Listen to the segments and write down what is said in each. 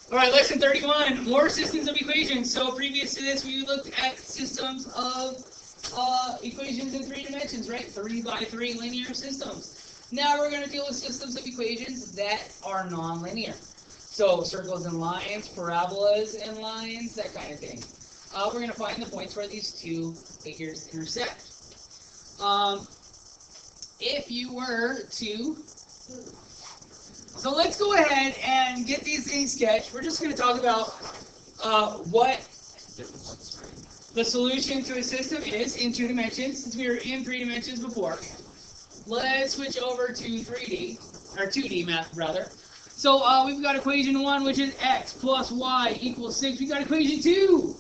All right, lesson 31, more systems of equations. So previous to this, we looked at systems of equations in 3 dimensions, right? 3 by 3 linear systems. Now we're going to deal with systems of equations that are nonlinear. So circles and lines, parabolas and lines, that kind of thing. We're going to find the points where these two figures intersect. If you were to... So let's go ahead and get these things sketched. We're just going to talk about what the solution to a system is in 2 dimensions, since we were in 3 dimensions before. Let's switch over to 3D, or 2D math rather. So we've got equation 1, which is x plus y equals 6. We've got equation 2,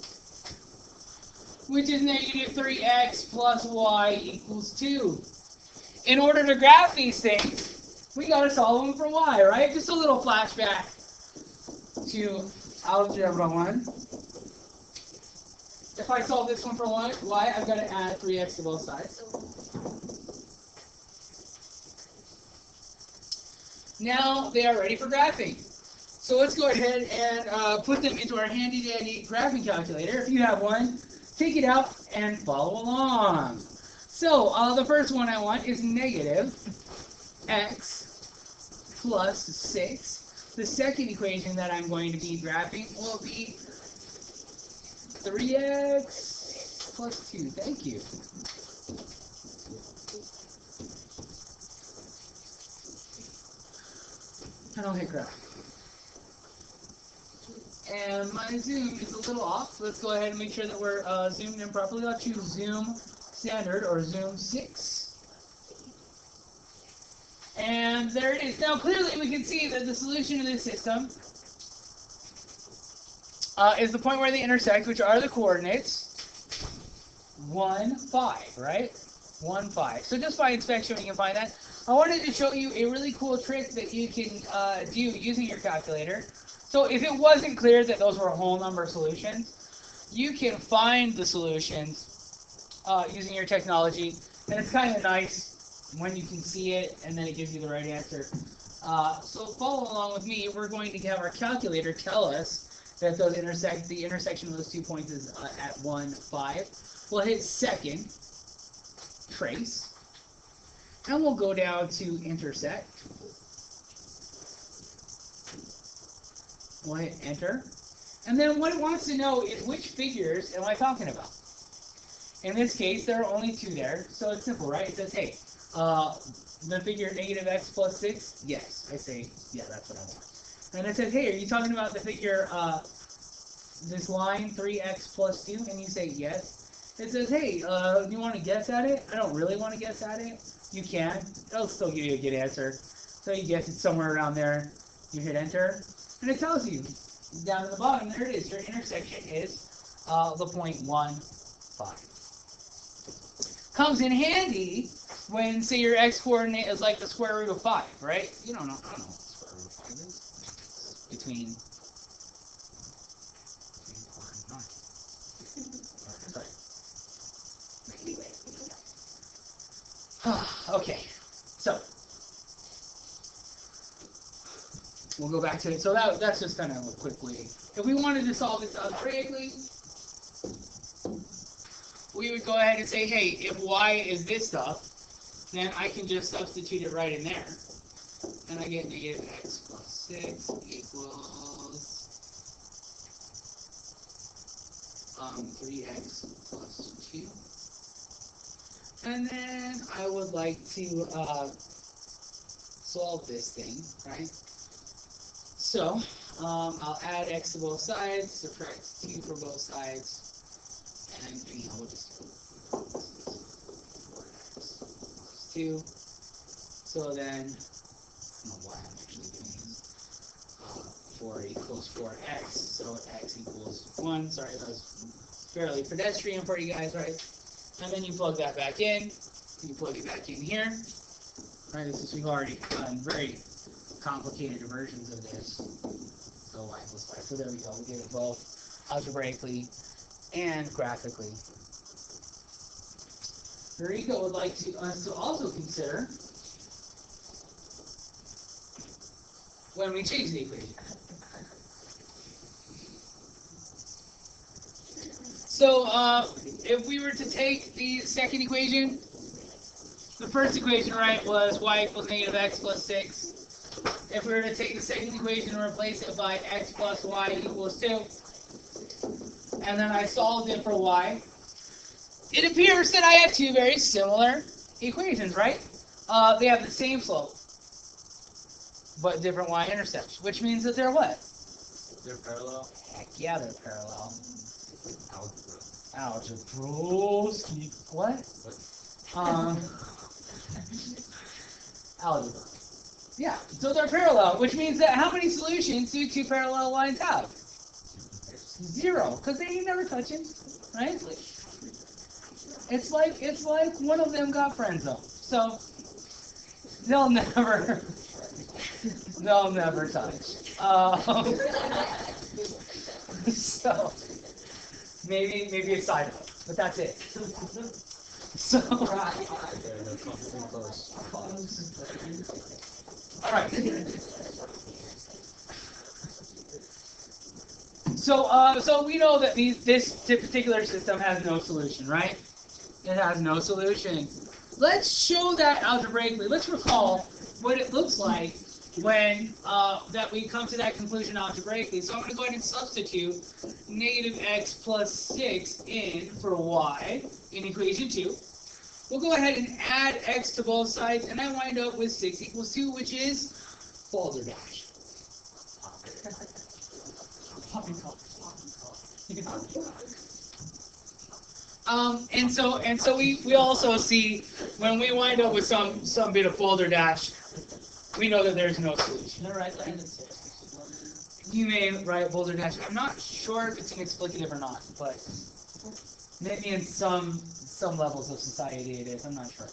which is negative 3x plus y equals 2. In order to graph these things, we got to solve them for y, right? Just a little flashback to algebra 1. If I solve this one for y, I've got to add 3x to both sides. Now they are ready for graphing. So let's go ahead and put them into our handy-dandy graphing calculator. If you have one, take it out and follow along. So the first one I want is negative x plus 6. The second equation that I'm going to be graphing will be 3x plus 2. Thank you. I don't hit graph. And my zoom is a little off. Let's go ahead and make sure that we're zoomed in properly. I'll choose zoom standard or zoom 6. And there it is. Now clearly we can see that the solution to this system is the point where they intersect, which are the coordinates 1, 5, right? 1, 5. So just by inspection we can find that. I wanted to show you a really cool trick that you can do using your calculator. So if it wasn't clear that those were whole number solutions, you can find the solutions using your technology, and it's kind of nice when you can see it and then it gives you the right answer. So follow along with me. We're going to have our calculator tell us that those intersect. The intersection of those 2 points is at 1, 5. We'll hit second, trace, and we'll go down to intersect. We'll hit enter. And then what it wants to know is which figures am I talking about. In this case, there are only 2 there, so it's simple, right? It says, hey, the figure negative x plus 6? Yes. I say, yeah, that's what I want. And it says, hey, are you talking about the figure, this line, 3x plus 2? And you say, yes. It says, hey, do you want to guess at it? I don't really want to guess at it. You can. It'll still give you a good answer. So you guess it's somewhere around there. You hit enter. And it tells you, down at the bottom, there it is. Your intersection is the point 1, 5. Comes in handy when, say, your x coordinate is like the square root of 5, right? You don't know. I don't know what the square root of 5 is. Between 4 and 9. Sorry. Okay. So we'll go back to it. So that's just kind of a quick way. If we wanted to solve this algebraically, we would go ahead and say, hey, if y is this stuff, then I can just substitute it right in there. And I get negative x plus 6 equals 3x plus 2. And then I would like to solve this thing, right? So I'll add x to both sides, subtract 2 for both sides, and we'll just do 4x plus 2. So then, I don't know why I'm actually doing this. 4 equals 4x, so x equals 1. Sorry, that was fairly pedestrian for you guys, right? And then you plug that back in. You plug it back in here. Right, this is, we've already done very complicated versions of this. So y equals 5. So there we go. We did it both algebraically and graphically. Marika would like us to also consider when we change the equation. So if we were to take the second equation, the first equation, right, was y equals negative x plus 6. If we were to take the second equation and replace it by x plus y equals 2, and then I solved it for y, it appears that I have two very similar equations, right? They have the same slope, but different y-intercepts, which means that they're what? They're parallel. Heck yeah, they're parallel. Algebra. Algebra. What? Algebra. Yeah, so they're parallel, which means that how many solutions do two parallel lines have? 0, because they ain't never touching, right? It's like one of them got friend zone, so they'll never touch. So maybe a side note, but that's it. So. All right. So we know that this particular system has no solution, right? It has no solution. Let's show that algebraically. Let's recall what it looks like when that we come to that conclusion algebraically. So I'm going to go ahead and substitute negative x plus 6 in for y in equation 2. We'll go ahead and add x to both sides, and I wind up with 6 equals 2, which is balderdash. And so we also see when we wind up with some bit of balderdash, we know that there's no solution. You may write balderdash. I'm not sure if it's an explicative or not, but maybe in some levels of society it is. I'm not sure.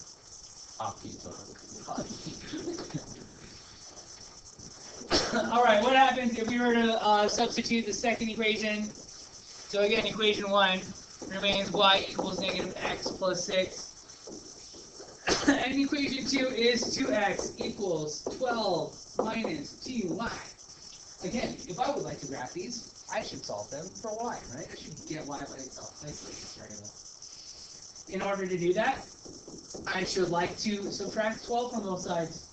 All right, what happens if we were to substitute the second equation? So again, equation 1 remains y equals negative x plus 6. And equation 2 is 2x equals 12 minus 2y. Again, if I would like to graph these, I should solve them for y, right? I should get y by itself. In order to do that, I should like to subtract 12 from both sides.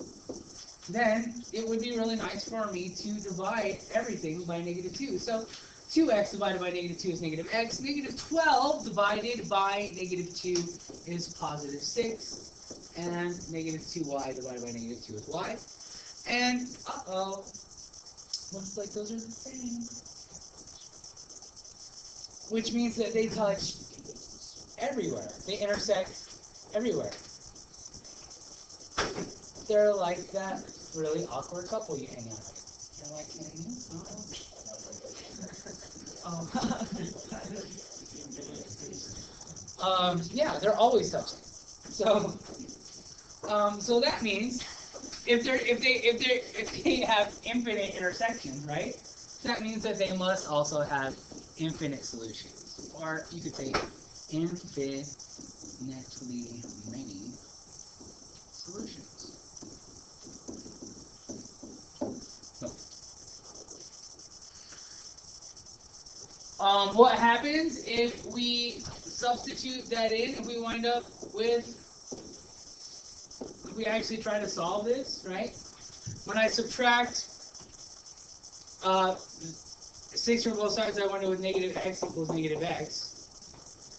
Then it would be really nice for me to divide everything by negative 2. So 2x divided by negative 2 is negative x. Negative 12 divided by negative 2 is positive 6. And negative 2y divided by negative 2 is y. And, looks like those are the same. Which means that they touch everywhere. They intersect everywhere. They're like that really awkward couple you hang out with. They're like, yeah, they're always touching. So that means if they have infinite intersections, right? That means that they must also have infinite solutions, or you could say infinitely many solutions. What happens if we substitute that in? If we wind up with, if we actually try to solve this, right? When I subtract 6 from both sides, I wind up with negative x equals negative x.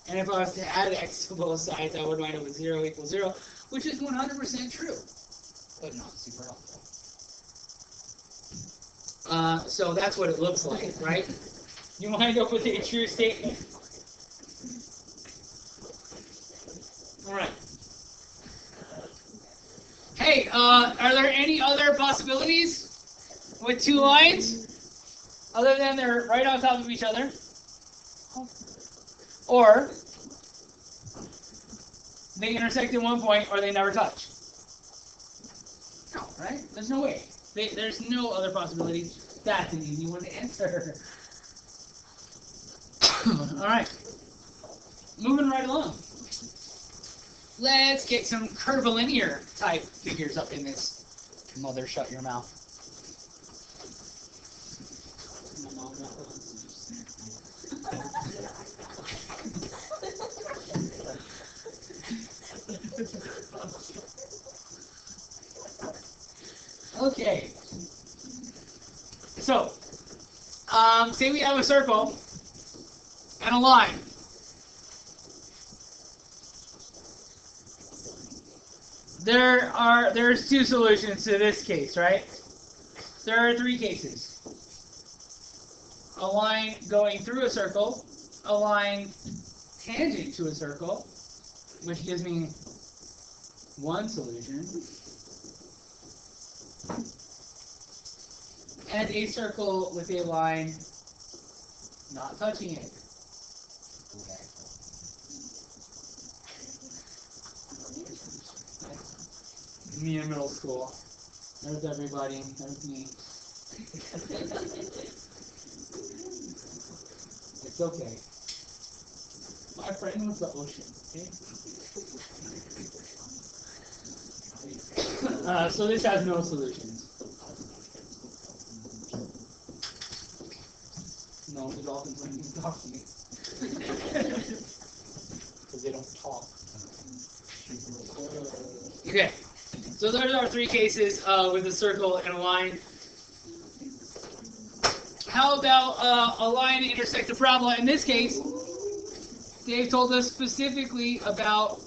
And if I was to add x to both sides, I would wind up with 0 equals 0, which is 100% true, but not super helpful. So that's what it looks like, right? You wind up with a true statement. All right. Hey, are there any other possibilities with two lines other than they're right on top of each other? Or they intersect at one point, or they never touch? No, right? There's no way. There's no other possibility. That's an easy one to answer. All right, moving right along. Let's get some curvilinear type figures up in this. Mother, shut your mouth. So, say we have a circle and a line. There's two solutions to this case, right? There are three cases. A line going through a circle, a line tangent to a circle, which gives me one solution, and a circle with a line not touching it. Okay. Me in middle school. There's everybody. There's me. It's okay. My friend was the ocean. Okay? So this has no solutions. No, the dolphins don't even talk to me. Because they don't talk. Okay. So those are three cases with a circle and a line. How about a line intersect a parabola? In this case, Dave told us specifically about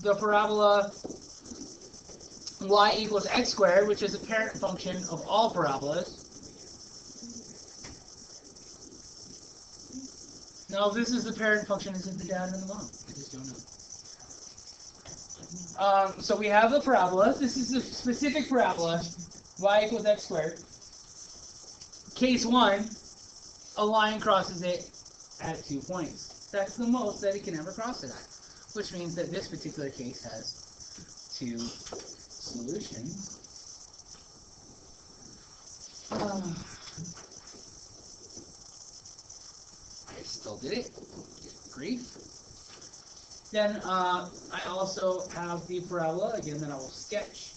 the parabola y equals x squared, which is a parent function of all parabolas. Now, if this is the parent function, is it the dad and the mom? I just don't know. So we have the parabola. This is a specific parabola, y equals x squared. Case 1, a line crosses it at 2 points. That's the most that it can ever cross it at, which means that this particular case has 2 solutions. I still did it. Grief. Then I also have the parabola, again, that I will sketch.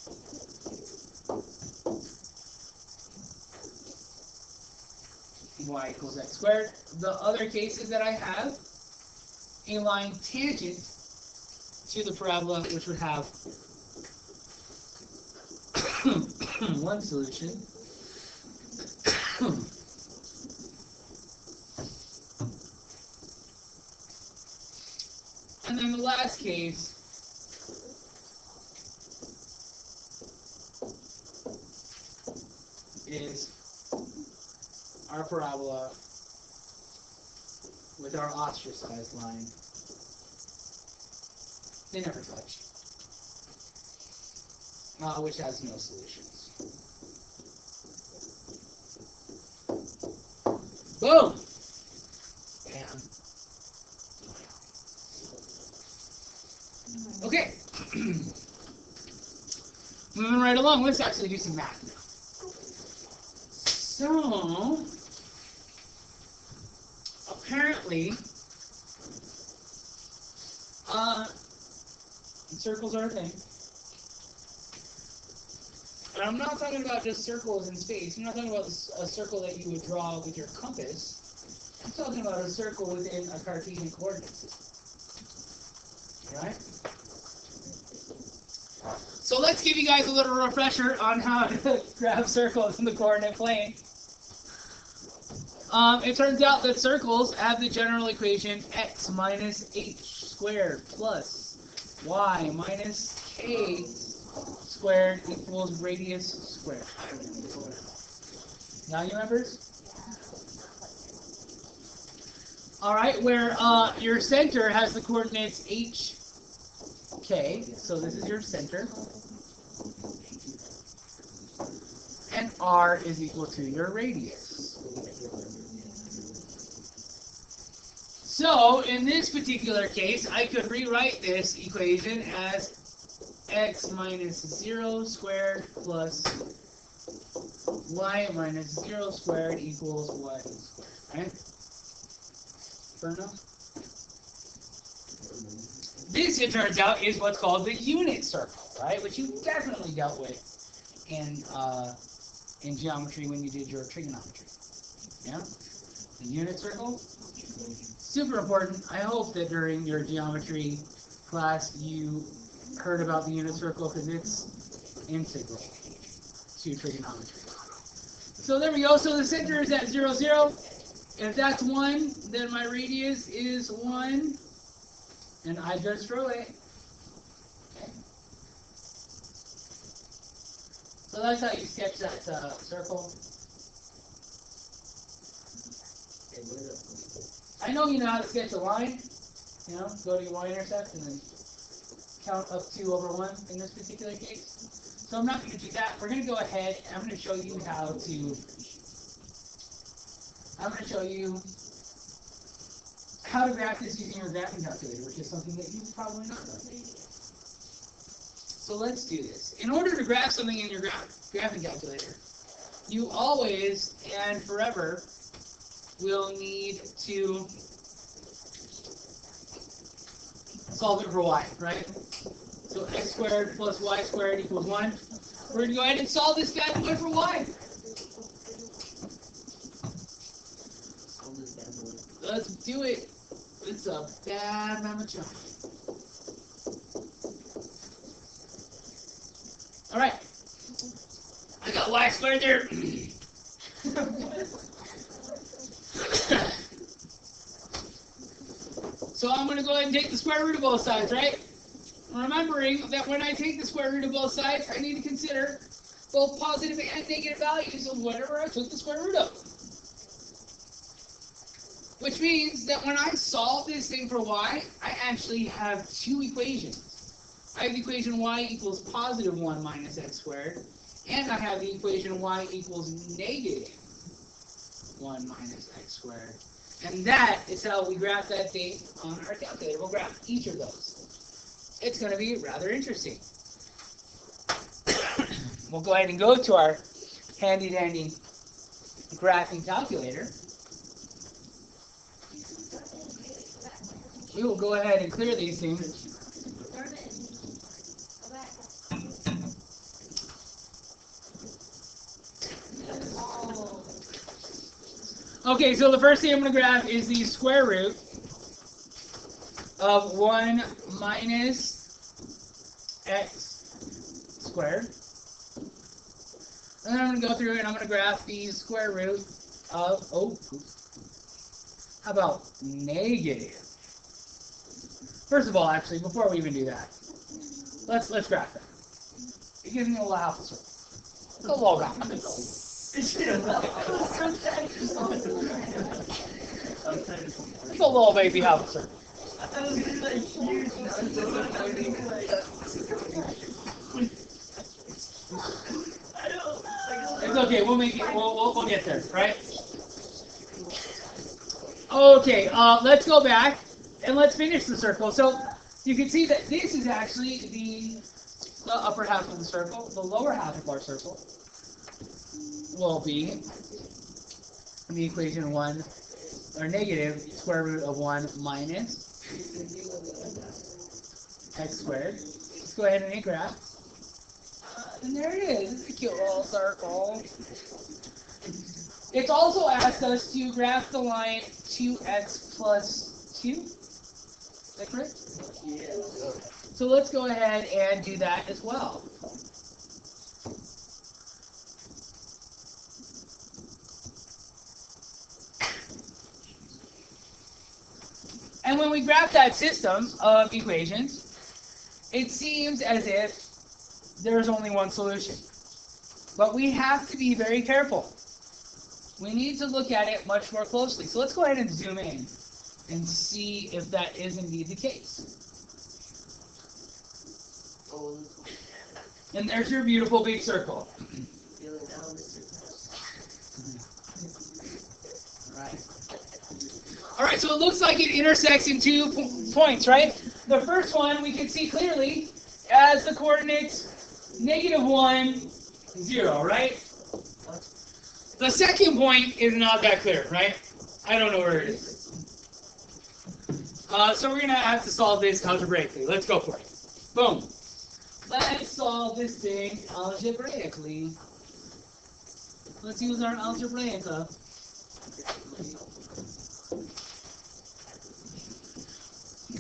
Y equals x squared. The other cases that I have, a line tangent to the parabola, which would have one solution. And then the last case is our parabola with our ostracized line. They never touch, which has no solutions. Boom! Bam. Okay. Moving right along, let's actually do some math now. So, apparently, circles are a thing. And I'm not talking about just circles in space. I'm not talking about a circle that you would draw with your compass. I'm talking about a circle within a Cartesian coordinate system. Right? So let's give you guys a little refresher on how to graph circles in the coordinate plane. It turns out that circles have the general equation x minus h squared plus y minus k squared equals radius squared. Now you members? Alright, where your center has the coordinates h, k, so this is your center, and r is equal to your radius. So, in this particular case, I could rewrite this equation as x minus 0 squared plus y minus 0 squared equals y squared. Right? Fair enough? This, it turns out, is what's called the unit circle, right? Which you definitely dealt with in geometry when you did your trigonometry. Yeah? The unit circle? Super important. I hope that during your geometry class you heard about the unit circle because it's integral to trigonometry. So there we go. So the center is at 0, 0. If that's 1, then my radius is 1. And I just drew it. Okay. So that's how you sketch that circle. I know you know how to sketch a line. You know, go to your y-intercept and then count up 2 over 1 in this particular case. So I'm not going to do that. We're going to go ahead and I'm going to show you how to. I'm going to show you how to graph this using your graphing calculator, which is something that you've probably not done. So let's do this. In order to graph something in your graphing calculator, you always and forever will need to solve it for y, right? So x squared plus y squared equals 1. We're going to go ahead and solve this bad boy for y. Let's do it. It's a bad mama chunk. All right. I got y squared there. So I'm going to go ahead and take the square root of both sides, right? Remembering that when I take the square root of both sides, I need to consider both positive and negative values of whatever I took the square root of. Which means that when I solve this thing for y, I actually have 2 equations. I have the equation y equals positive 1 minus x squared, and I have the equation y equals negative 1 minus x squared. And that is how we graph that thing on our calculator. We'll graph each of those. It's going to be rather interesting. We'll go ahead and go to our handy-dandy graphing calculator. We will go ahead and clear these things. Okay, so the first thing I'm going to graph is the square root of 1 minus x squared. And then I'm going to go through and I'm going to graph the square root of, how about negative? First of all, actually, before we even do that, let's graph that. It gives me a little half a circle. A little graph. It's a little baby half a circle. It's okay. We'll make it. We'll get there, right? Okay. Let's go back and let's finish the circle. So you can see that this is actually the upper half of the circle. The lower half of our circle will be the equation 1, or negative square root of 1 minus x squared. Let's go ahead and hit graph. And there it is. It's a cute little circle. It's also asked us to graph the line 2x plus 2. Is that correct? Yeah. So let's go ahead and do that as well. And when we graph that system of equations, it seems as if there's only one solution. But we have to be very careful. We need to look at it much more closely. So let's go ahead and zoom in and see if that is indeed the case. And there's your beautiful big circle. All right, so it looks like it intersects in 2 points, right? The first one we can see clearly as the coordinates -1, 0, right? The second point is not that clear, right? I don't know where it is. So we're going to have to solve this algebraically. Let's go for it. Boom. Let's solve this thing algebraically. Let's use our algebraica.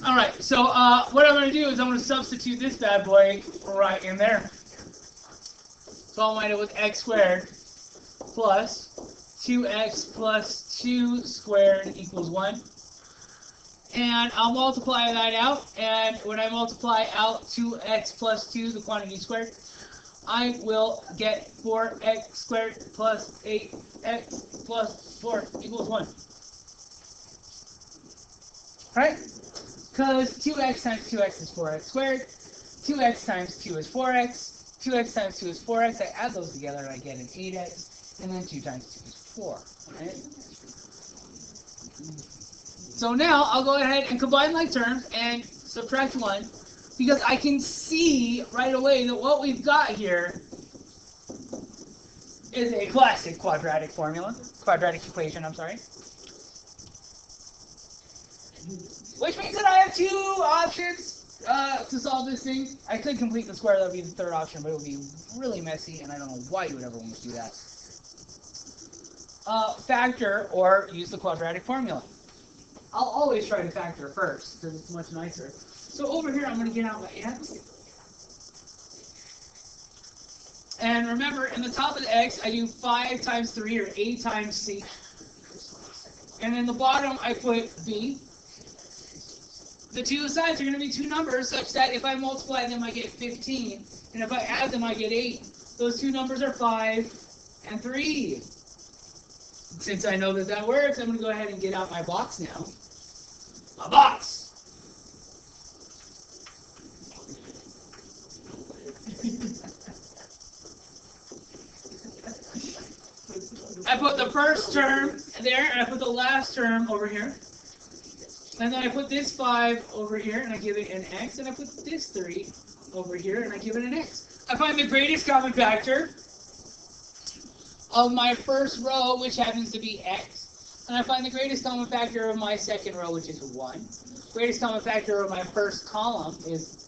All right, so what I'm going to do is I'm going to substitute this bad boy right in there. So I'll wind up with x squared plus 2x plus 2 squared equals 1. And I'll multiply that out, and when I multiply out 2x plus 2, the quantity squared, I will get 4x squared plus 8x plus 4 equals 1. Right? Because 2x times 2x is 4x squared, 2x times 2 is 4x, 2x times 2 is 4x, I add those together and I get an 8x, and then 2 times 2 is 4. Right? So now I'll go ahead and combine my terms and subtract 1, because I can see right away that what we've got here is a classic quadratic equation, I'm sorry. Which means that I have 2 options to solve this thing. I could complete the square, that would be the third option, but it would be really messy, and I don't know why you would ever want to do that. Factor or use the quadratic formula. I'll always try to factor first, because it's much nicer. So over here, I'm going to get out my x. And remember, in the top of the x, I do 5 times 3, or 8 times c. And in the bottom, I put b. The two sides are going to be 2 numbers, such that if I multiply them, I get 15. And if I add them, I get 8. Those 2 numbers are 5 and 3. Since I know that that works, I'm going to go ahead and get out my box now. My box! I put the first term there, and I put the last term over here. And then I put this 5 over here, and I give it an x, and I put this 3 over here, and I give it an x. I find the greatest common factor of my first row, which happens to be x. And I find the greatest common factor of my second row, which is 1. Greatest common factor of my first column is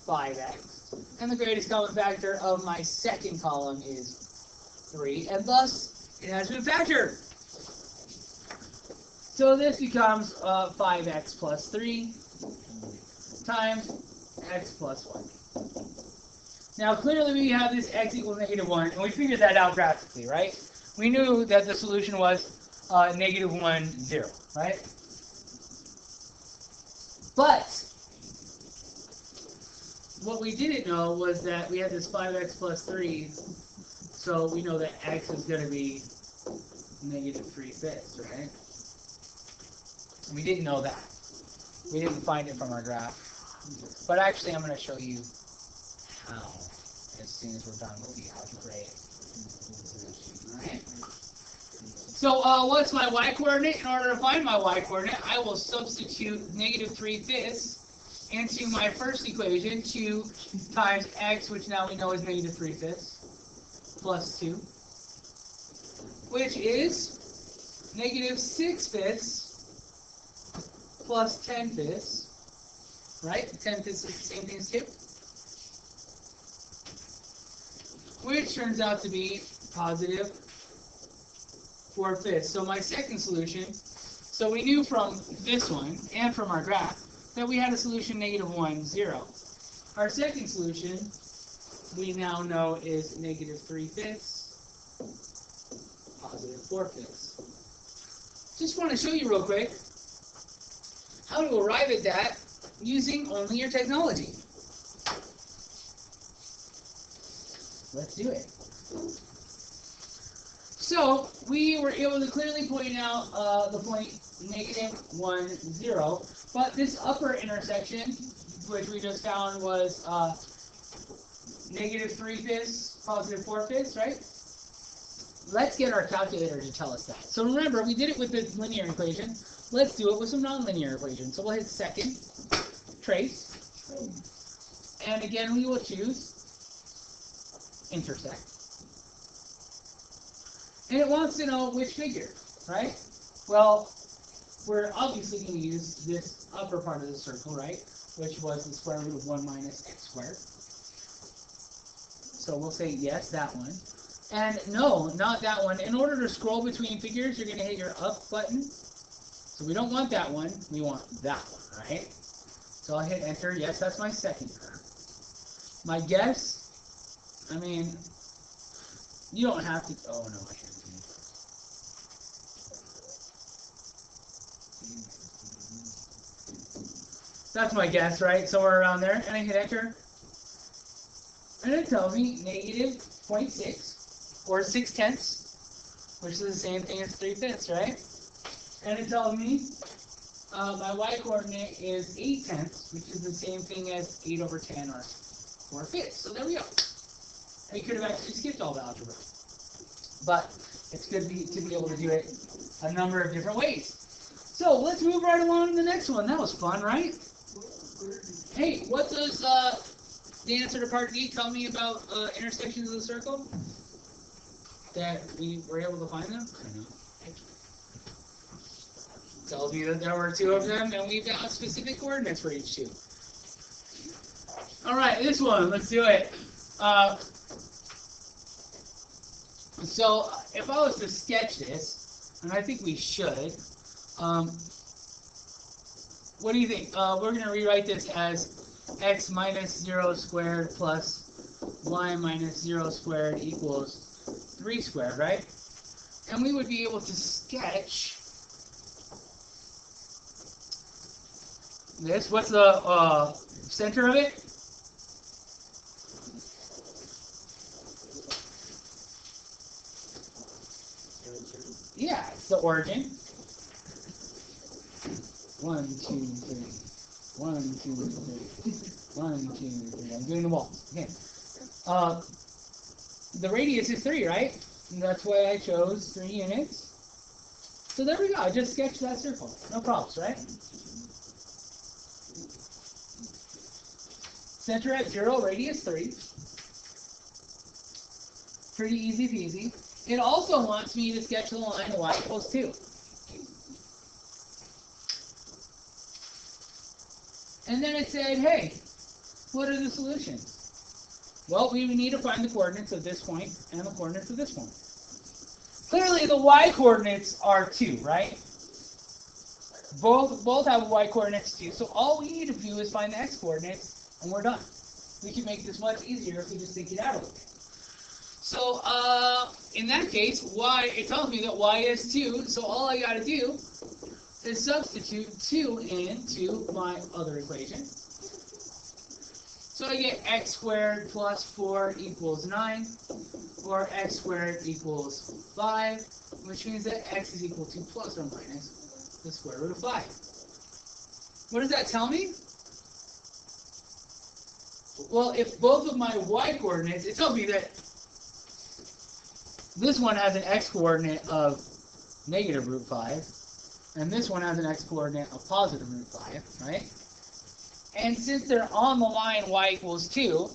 5x. And the greatest common factor of my second column is 3. And thus, it has been factored. So this becomes 5x plus 3 times x plus 1. Now clearly we have this x equals -1, and we figured that out graphically, right? We knew that the solution was -1, 0, right? But what we didn't know was that we had this 5x plus 3, so we know that x is going to be -3/5, right? We didn't know that. We didn't find it from our graph. But actually, I'm going to show you how as soon as we're done with the algebraic. Alright. So what's my y-coordinate? In order to find my y-coordinate, I will substitute -3/5 into my first equation, 2 times x, which now we know is -3/5, plus 2, which is -6/5 plus 10/5, right? 10/5 is the same thing as 2. Which turns out to be positive 4/5. So my second solution, so we knew from this one and from our graph that we had a solution -1, 0. Our second solution we now know is -3/5, positive 4/5. Just want to show you real quick how to arrive at that using only your technology. Let's do it. So we were able to clearly point out the point -1, 0, but this upper intersection, which we just found was -3/5, positive 4/5, right? Let's get our calculator to tell us that. So remember, we did it with the linear equation. Let's do it with some nonlinear equations. So we'll hit second, trace, and again we will choose intersect. And it wants to know which figure, right? Well, we're obviously going to use this upper part of the circle, right? Which was the square root of 1 minus x squared. So we'll say yes, that one. And no, not that one. In order to scroll between figures, you're going to hit your up button. So we don't want that one. We want that one, right? So I'll hit enter. Yes, that's my second term. My guess, I mean, you don't have to. Oh, no, I can't do That's my guess, right? Somewhere around there. And I hit enter. And it tells me negative 0.6 or 6/10, which is the same thing as 3/5, right? And it tells me my y-coordinate is 8/10, which is the same thing as 8/10 or 4/5. So there we go. We could have actually skipped all the algebra. But it's good to be able to do it a number of different ways. So let's move right along to the next one. That was fun, right? Hey, what does the answer to part D tell me about intersections of the circle? That we were able to find them? I know. Tells me that there were 2 of them, and we've got specific coordinates for each 2. All right, this one, let's do it. So if I was to sketch this, and I think we should, what do you think? We're going to rewrite this as x minus 0 squared plus y minus 0 squared equals 3 squared, right? And we would be able to sketch this. What's the center of it? Yeah, it's the origin. 1, 2, 3. 1, 2, 3. 1, 2, 3. I'm doing them all. Okay. The radius is 3, right? And that's why I chose 3 units. So there we go. I just sketched that circle. No problems, right? Center at 0, radius 3. Pretty easy peasy. It also wants me to sketch the line y equals 2. And then it said, hey, what are the solutions? Well, we need to find the coordinates of this point and the coordinates of this point. Clearly, the y-coordinates are 2, right? Both have y-coordinates 2, so all we need to do is find the x-coordinates, and we're done. We can make this much easier if we just think it out a little bit. So, in that case, it tells me that y is 2, so all I got to do is substitute 2 into my other equation. So I get x squared plus 4 equals 9, or x squared equals 5, which means that x is equal to plus or minus the square root of 5. What does that tell me? Well, if both of my y-coordinates, it tells me that this one has an x-coordinate of negative root 5, and this one has an x-coordinate of positive root 5, right? And since they're on the line y equals 2,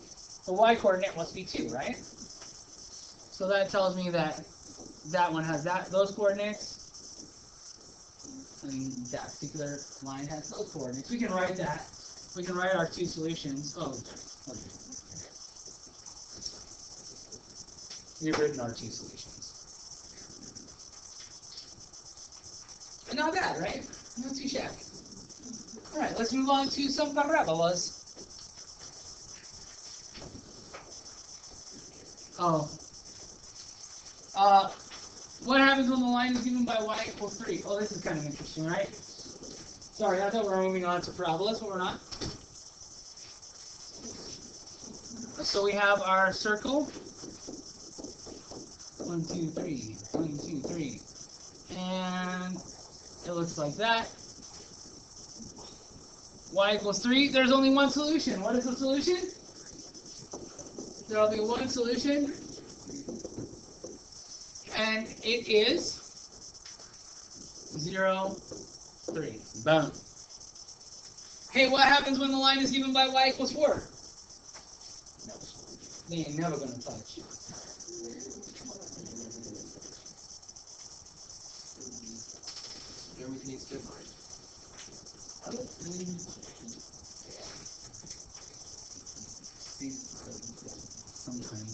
the y-coordinate must be 2, right? So that tells me that that one has those coordinates, and that particular line has those coordinates. We can write that. We can write our 2 solutions. Oh, okay. We've written our 2 solutions. But not bad, right? Not too shabby. All right, let's move on to some parabolas. What happens when the line is given by y equals 3? Oh, this is kind of interesting, right? Sorry, I thought we were moving on to parabolas, but we're not. So we have our circle. 1, 2, 3. 1, 2, 3. And it looks like that. Y equals 3. There's only one solution. What is the solution? There will be one solution. And it is 0, 3. Boom. Hey, what happens when the line is given by y equals 4? No. They ain't never going to touch. Everything's different. Sometimes.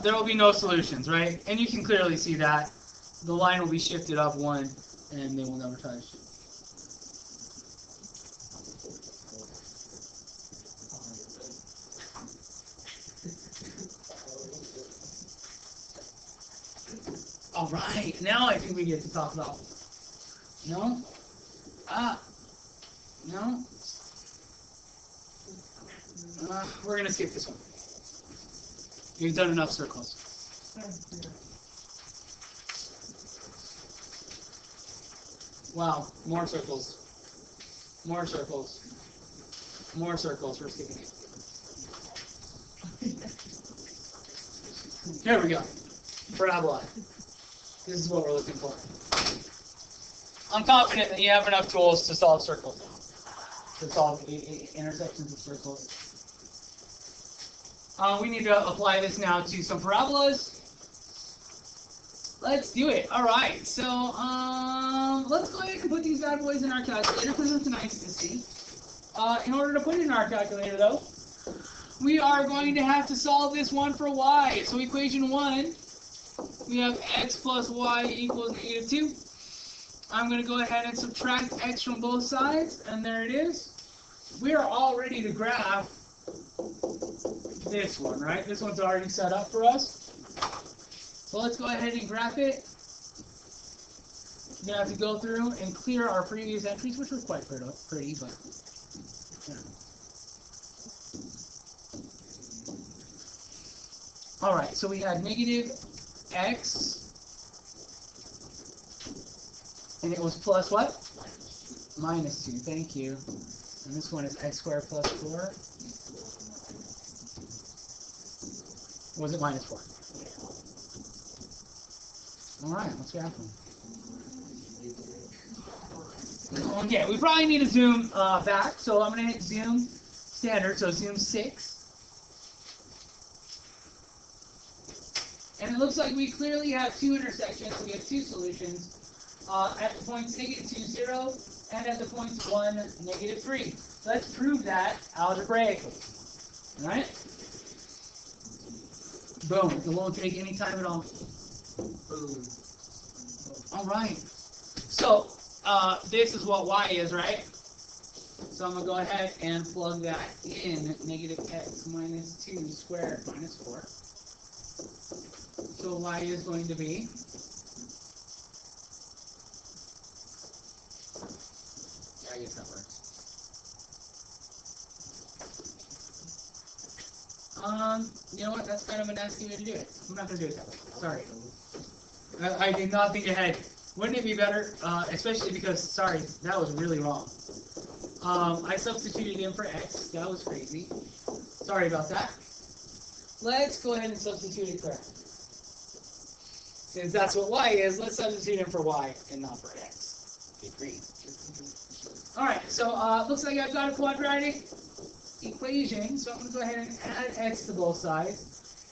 There will be no solutions, right? And you can clearly see that. The line will be shifted up 1, and they will never touch. All right, now I think we get to talk about, No? We're going to skip this one. You've done enough circles. Wow, more circles. More circles. More circles. We're skipping it. There we go. Parabola. This is what we're looking for. I'm confident that you have enough tools to solve circles now. To solve intersections of circles. We need to apply this now to some parabolas. Let's do it. All right. So let's go ahead and put these bad boys in our calculator because it's nice to see. In order to put it in our calculator, though, we are going to have to solve this one for y. So equation 1, we have x plus y equals -2. I'm going to go ahead and subtract x from both sides, and there it is. We are all ready to graph this one, right? This one's already set up for us. So let's go ahead and graph it. We're going to have to go through and clear our previous entries, which were quite pretty, but yeah. All right, so we had negative x, and it was plus what? -2, thank you. And this one is x squared plus 4. Was it -4? All right, let's graph them. Okay, we probably need to zoom back, so I'm going to hit zoom standard, so zoom 6. And it looks like we clearly have two intersections. We have two solutions at the points -2, 0, and at the points 1, -3. Let's prove that algebraically. All right? Boom. It won't take any time at all. Boom. All right. So this is what y is, right? So I'm going to go ahead and plug that in. -x minus 2 squared minus 4. So y is going to be I guess that works. You know what? That's kind of a nasty way to do it. I'm not going to do it that way. Sorry. I did not think ahead. Wouldn't it be better? Especially because, sorry, that was really wrong. I substituted in for x. That was crazy. Sorry about that. Let's go ahead and substitute it correct. Since that's what y is, let's substitute in for y and not for x. Agreed. Alright, so looks like I've got a quadratic equation, so I'm going to go ahead and add x to both sides,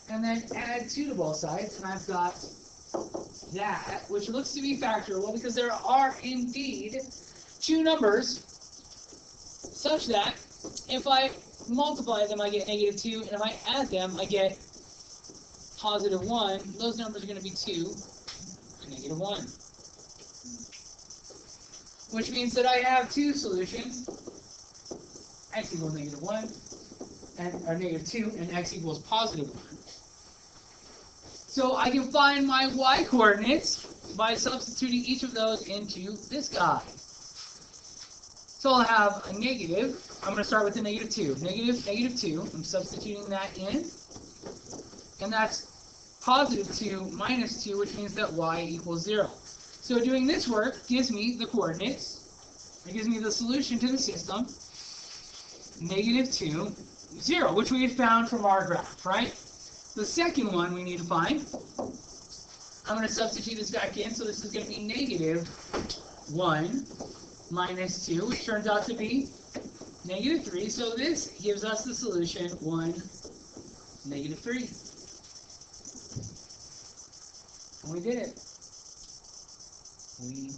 and then add 2 to both sides, and I've got that, which looks to be factorable because there are indeed two numbers such that if I multiply them, I get -2, and if I add them, I get +1. Those numbers are going to be 2 and -1. Which means that I have two solutions. X equals -1, or -2, and x equals +1. So I can find my y coordinates by substituting each of those into this guy. So I'll have a negative. I'm going to start with the -2. -2. I'm substituting that in. And that's +2 minus 2, which means that y equals 0. So doing this work gives me the coordinates. It gives me the solution to the system. -2, 0, which we had found from our graph, right? The second one we need to find. I'm going to substitute this back in, so this is going to be -1 minus 2, which turns out to be -3. So this gives us the solution 1, -3. And we did it. We